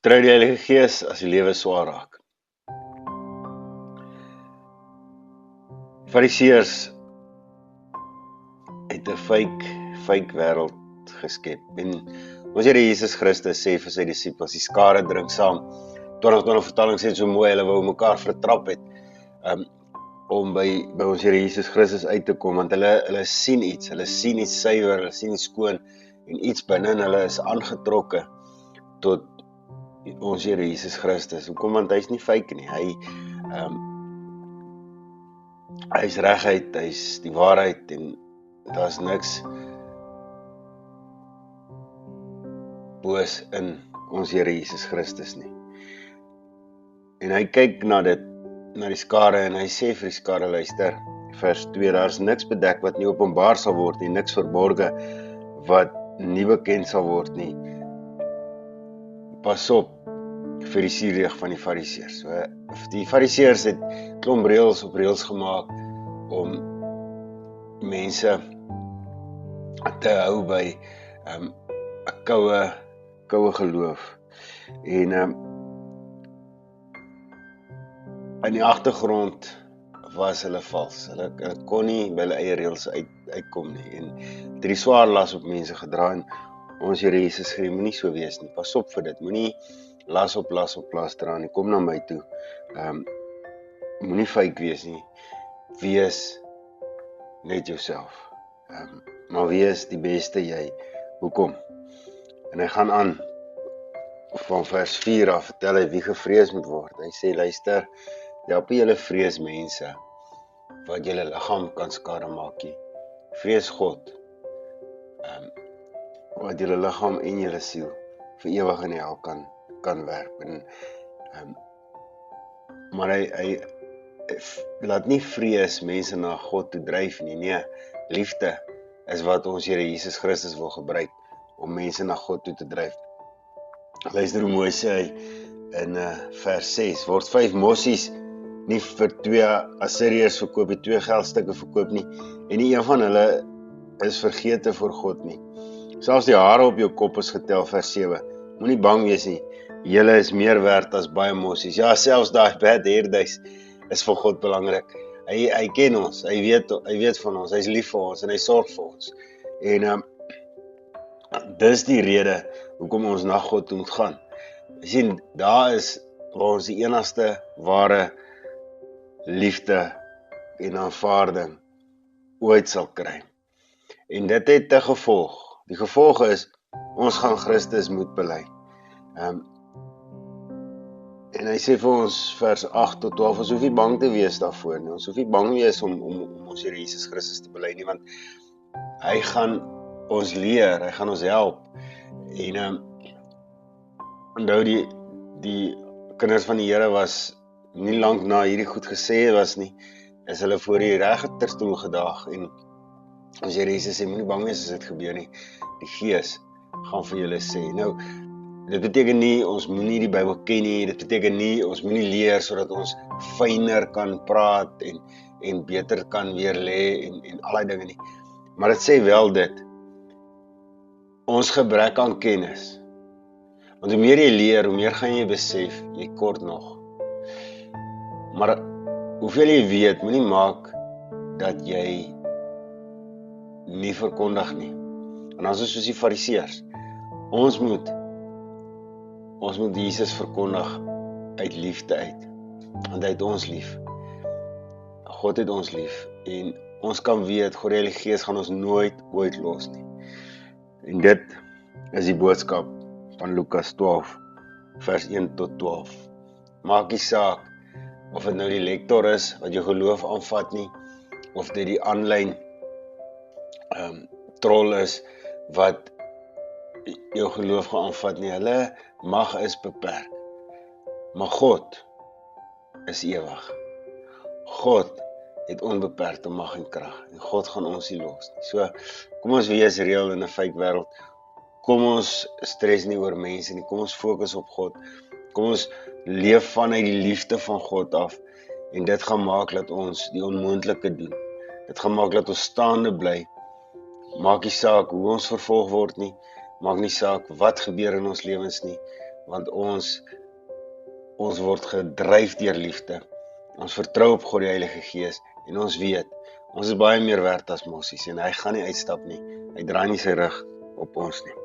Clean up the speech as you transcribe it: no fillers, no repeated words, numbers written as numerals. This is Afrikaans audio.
Vertrou die Heilige Gees as die lewe swaar raak. Fariseërs het 'n fake wêreld geskep. En ons Here Jesus Christus sê vir sy disippels, die skare drink saam. 2020 vertaling sê so mooi, hulle wou mekaar vertrap het, om by ons Here Jesus Christus uit te kom, want hulle sien iets suiwer, hulle sien iets skoon, en iets binne in hulle is aangetrokke tot ons Here Jesus Christus. Hoekom? Want hy is nie fake nie. Hy is regheid, hy is die waarheid, en daar is niks boos in ons Here Jesus Christus nie. En hy kyk na die skare, en hy sê vir die skare, luister, vers 2, daar is niks bedek wat nie openbaar sal word nie, niks verborge wat nie bekend sal word nie. Pas op vir die sierreeg van die fariseërs. So, die fariseërs het klomp reëls op reëls gemaak om mense te hou by 'n koue geloof. En in die agtergrond was hulle vals. Hulle kon nie by hulle eie reëls uitkom nie. En het die swaar las op mense gedra, en ons Here Jesus sê, moenie so wees nie. Pas op vir dit. Moenie las op las dra nie. Kom na my toe. Moenie fake wees nie. Wees net jouself. Maar wees die beste jy. Hoekom? En hy gaan aan van vers 4 af, vertel hy wie gevrees moet word. Hy sê, luister, help julle vrees mense wat julle liggaam kan skade maak nie. Vrees God, wat julle liggaam en julle siel vir ewig in die hel kan werp. Maar hy laat nie vrees mense na God toe dryf nie. Nee, liefde is wat ons Here Jesus Christus wil gebruik om mense na God toe te dryf. Luister hoe mooi sê hy in vers 6, word 5 mossies nie vir 2 Assiriërs verkoop, 2 geldstukke verkoop nie, en nie een van hulle is vergete voor God nie. Selfs die hare op jou kop is getel, vers 7, moenie bang wees nie, julle is meer werd as baie mossies. Ja, selfs daai bad hair days is vir God belangrik. Hy ken ons, hy weet van ons, hy is lief vir ons en hy sorg vir ons. En dis die rede hoekom ons na God toe moet gaan. Jy sien, daar is waar ons die enigste ware liefde en aanvaarding ooit sal kry. En dit het 'n gevolg. Die gevolg is, ons gaan Christus moet bely. En hy sê vir ons, vers 8 tot 12, ons hoef nie bang te wees daarvoor nie. Ons hoef nie bang wees om ons Here Jesus Christus te bely nie, want hy gaan ons leer, hy gaan ons help. En onthou die kinders van die Here was nie lank na hierdie goed gesê was nie, is hulle voor die regterstoel gedaag, en ons Here Jesus sê, moenie bang wees as dit gebeur nie, die Gees gaan vir julle sê. Nou, dit beteken nie, ons moenie die Bybel ken nie, dit beteken nie, ons moenie leer, sodat ons fyner kan praat, en beter kan weer lê, en al die dinge nie. Maar dit sê wel dit, ons gebrek aan kennis, want hoe meer jy leer, hoe meer gaan jy besef, jy kort nog. Maar hoeveel jy weet, moenie maak dat jy nie verkondig nie. En as ons soos die fariseërs, ons moet Jesus verkondig uit liefde uit, want hy het ons lief. God het ons lief, en ons kan weet, God die Heilige Gees gaan ons nooit ooit los nie. En dit is die boodskap van Lukas 12, vers 1 tot 12. Maak nie saak of dit nou die lektor is wat jou geloof aanvat nie, of dit die aanlyn troll is wat jou geloof gaan aanvat nie. Hulle mag is beperk, maar God is ewig. God het onbeperkte mag en krag, en God gaan ons nie los nie. So, kom ons wees reël in 'n fake wêreld. Kom ons stres nie oor mense nie, kom ons fokus op God. Kom ons leef vanuit die liefde van God af, en dit gaan maak dat ons die onmoontlike doen. Dit gaan maak dat ons staande bly. Maak nie saak hoe ons vervolg word nie, maak nie saak wat gebeur in ons lewens nie. want ons word gedryf deur liefde. Ons vertrou op God die Heilige Gees en ons weet, ons is baie meer werd as mossies en hy gaan nie uitstap nie. Hy draai nie sy rug op ons nie.